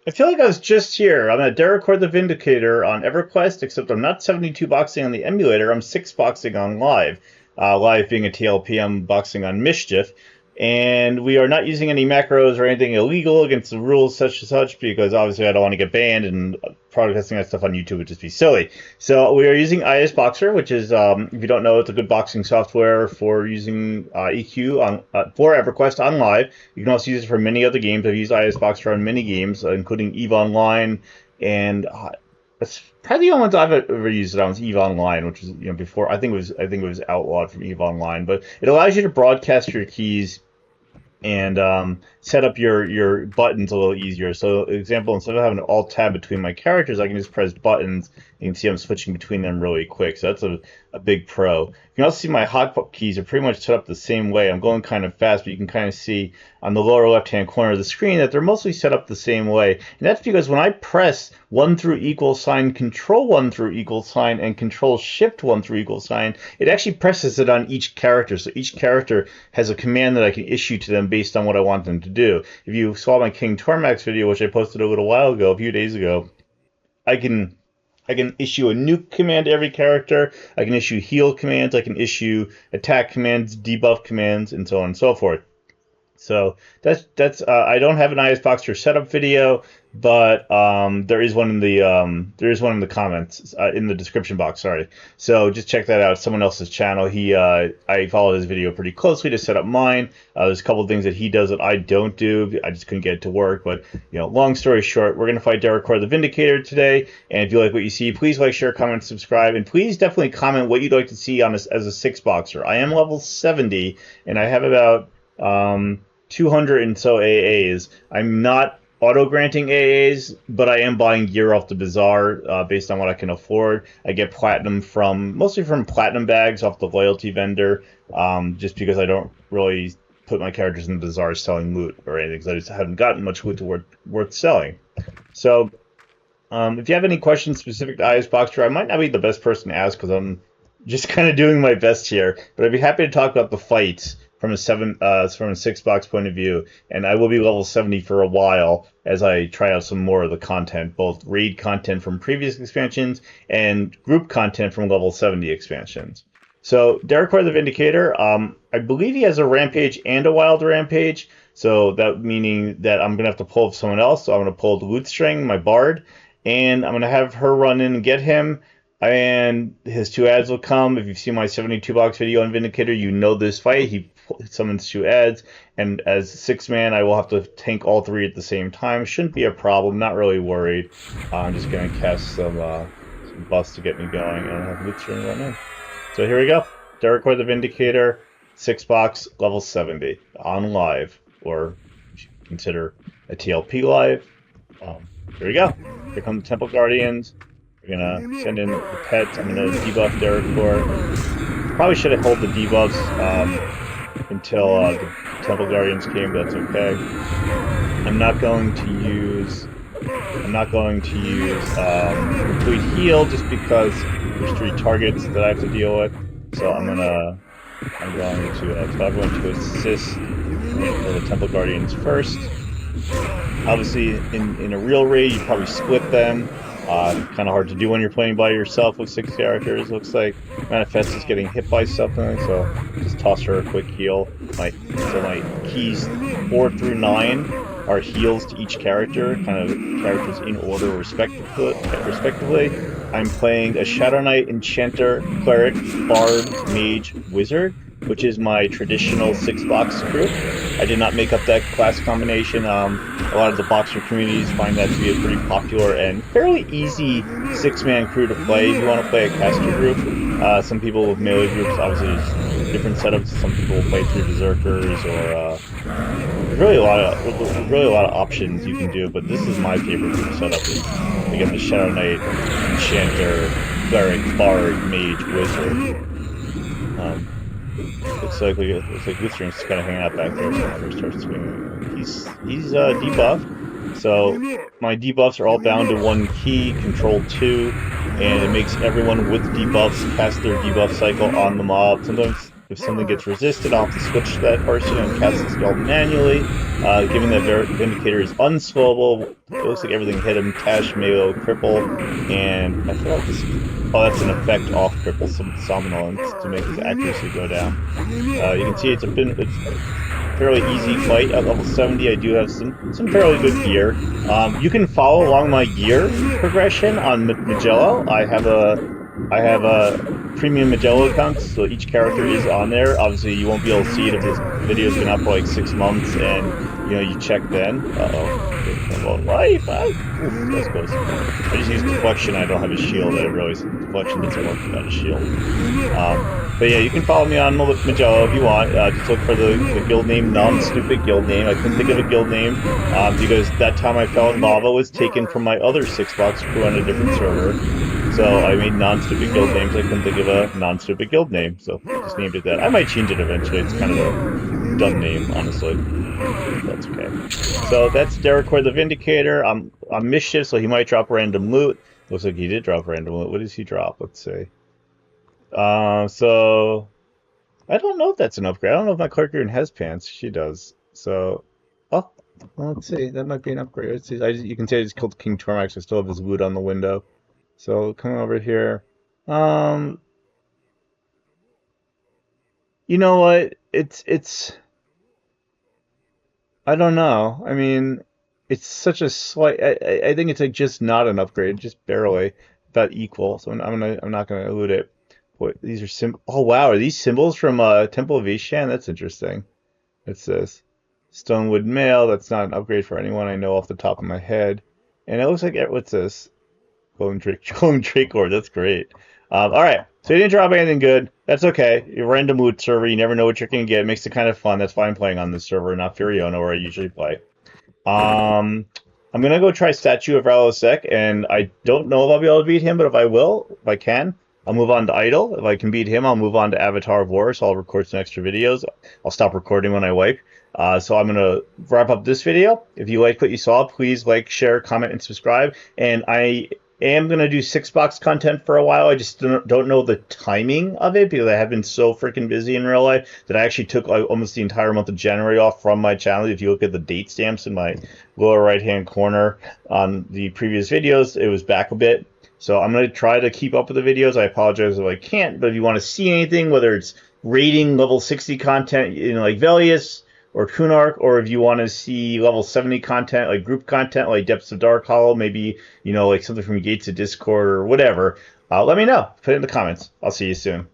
I feel like I was just here. I'm at Derakor the Vindicator on EverQuest, except I'm not 72 boxing on the emulator. I'm 6 boxing on live. Live being a TLP, I'm boxing on Mischief. And we are not using any macros or anything illegal against the rules such and such, because obviously I don't want to get banned, and broadcasting that stuff on YouTube would just be silly. So we are using ISBoxer, which is, if you don't know, it's a good boxing software for using EQ for EverQuest on live. You can also use it for many other games. I've used ISBoxer on many games, including EVE Online, and that's probably the only ones I've ever used it on was EVE Online, which is before I think it was outlawed from EVE Online, but it allows you to broadcast your keys and set up your buttons a little easier. So, example, instead of having an alt tab between my characters, I can just press buttons. You can see I'm switching between them really quick. So that's a big pro. You can also see my hotkeys are pretty much set up the same way. I'm going kind of fast, but you can kind of see on the lower left-hand corner of the screen that they're mostly set up the same way. And that's because when I press 1 through equal sign, control 1 through equal sign, and control shift 1 through equal sign, it actually presses it on each character. So each character has a command that I can issue to them based on what I want them to do. If you saw my King Tormax video, which I posted a little while ago, a few days ago, I can issue a nuke command to every character. I can issue heal commands. I can issue attack commands, debuff commands, and so on and so forth. So that's I don't have an ISBoxer setup video, but there is one in the comments in the description box. Sorry. So just check that out. Someone else's channel. I followed his video pretty closely to set up mine. There's a couple of things that he does that I don't do. I just couldn't get it to work. But long story short, we're gonna fight Derakor the Vindicator today. And if you like what you see, please like, share, comment, subscribe, and please definitely comment what you'd like to see on this as a 6 boxer. I am level 70, and I have about 200 and so AAs. I'm not auto-granting AAs, but I am buying gear off the bazaar based on what I can afford. I get platinum mostly from platinum bags off the loyalty vendor, just because I don't really put my characters in the bazaar selling loot or anything, because I just haven't gotten much loot worth selling. So if you have any questions specific to ISBoxer, I might not be the best person to ask because I'm just kind of doing my best here, but I'd be happy to talk about the fights from a 6 box point of view, and I will be level 70 for a while as I try out some more of the content, both raid content from previous expansions and group content from level 70 expansions. So Derakor the Vindicator, I believe he has a rampage and a wild rampage, so that meaning that I'm gonna have to pull someone else. So I'm gonna pull the loot string, my bard, and I'm gonna have her run in and get him. And his 2 ads will come. If you've seen my 72 box video on Vindicator, you know this fight. He summons 2 ads, and as 6-man, I will have to tank all 3 at the same time. Shouldn't be a problem. Not really worried. I'm just gonna cast some buffs to get me going, and I'll have loot string run in. So here we go. Derakor the Vindicator, 6 box, level 70 on live, or consider a TLP live. Here we go. Here come the Temple Guardians. We're gonna send in the pets. I'm gonna debuff Derakor. Probably should have held the debuffs until the Temple Guardians came, but that's okay. I'm not going to use complete heal just because there's 3 targets that I have to deal with. So I'm going to tell everyone to assist for the Temple Guardians first. Obviously, in a real raid, you probably split them. Kind of hard to do when you're playing by yourself with 6 characters. Looks like Manifest is getting hit by something, so just toss her a quick heal. My keys 4 through 9 are heals to each character, kind of characters in order respectively. I'm playing a Shadow Knight, Enchanter, Cleric, Bard, Mage, Wizard, which is my traditional 6 box group. I did not make up that class combination. A lot of the boxer communities find that to be a pretty popular and fairly easy 6-man crew to play if you want to play a caster group. Some people with melee groups, obviously there's different setups. Some people will play through berserkers, or really a lot of options you can do. But this is my favorite group setup. Is again the Shadow Knight, Enchanter, Cleric, Bard, Mage, Wizard. Looks like Lutheran's just kind of hanging out back there, so I'm gonna start swinging. He's debuffed, so my debuffs are all bound to 1 key, control 2, and it makes everyone with debuffs cast their debuff cycle on the mob. Sometimes if something gets resisted, I'll have to switch to that person and cast the spell manually. Given that Vindicator is unswellable, it looks like everything hit him. Tash, Mayo, Cripple, and I feel like this. Oh, that's an effect off Cripple Somnolence to make his accuracy go down. You can see it's a fairly easy fight at level 70. I do have some fairly good gear. You can follow along my gear progression on Magello. I have a premium Magello account, so each character is on there. Obviously, you won't be able to see it if this video's been up for like 6 months, and you check then. Life. That's close. I just use deflection. I don't have a shield. I realize deflection doesn't work without a shield. But yeah, you can follow me on Magello if you want. Just look for the guild name, non-stupid guild name. I couldn't think of a guild name because that time I fell in lava was taken from my other 6-box crew on a different server. So I made non-stupid guild names. I couldn't think of a non-stupid guild name, so just named it that. I might change it eventually. It's kind of a dumb name, honestly. That's okay. So that's Derakor the Vindicator. I'm Mischief, so he might drop random loot. Looks like he did drop random loot. What does he drop? Let's see. So I don't know if that's an upgrade. I don't know if my character has pants. She does. So, well, let's see. That might be an upgrade. Let's see. You can see I just killed King Tormax. I still have his loot on the window. So coming over here, you know what? It's. I don't know. I mean, it's such a slight. I think it's like just not an upgrade, just barely, about equal. So I'm not gonna elude it. What these are Oh wow, are these symbols from Temple of Ishan? That's interesting. What's this? Stonewood Mail. That's not an upgrade for anyone I know off the top of my head. And it looks like what's this? Glowing Drake. That's great. All right, so you didn't drop anything good. That's okay. You're a random loot server. You never know what you're going to get. It makes it kind of fun. That's why I'm playing on this server, not Furiona, where I usually play. I'm going to go try Statue of Ralosek, and I don't know if I'll be able to beat him, but if I can, I'll move on to Idol. If I can beat him, I'll move on to Avatar of War, so I'll record some extra videos. I'll stop recording when I wipe. So I'm going to wrap up this video. If you liked what you saw, please like, share, comment, and subscribe. And I am going to do 6-box content for a while. I just don't know the timing of it because I have been so freaking busy in real life that I actually took like almost the entire month of January off from my channel. If you look at the date stamps in my lower right-hand corner on the previous videos, it was back a bit. So I'm going to try to keep up with the videos. I apologize if I can't, but if you want to see anything, whether it's rating level 60 content, like Velius or Kunark, or if you want to see level 70 content, like group content, like Depths of Dark Hollow, maybe, like something from Gates of Discord or whatever, let me know. Put it in the comments. I'll see you soon.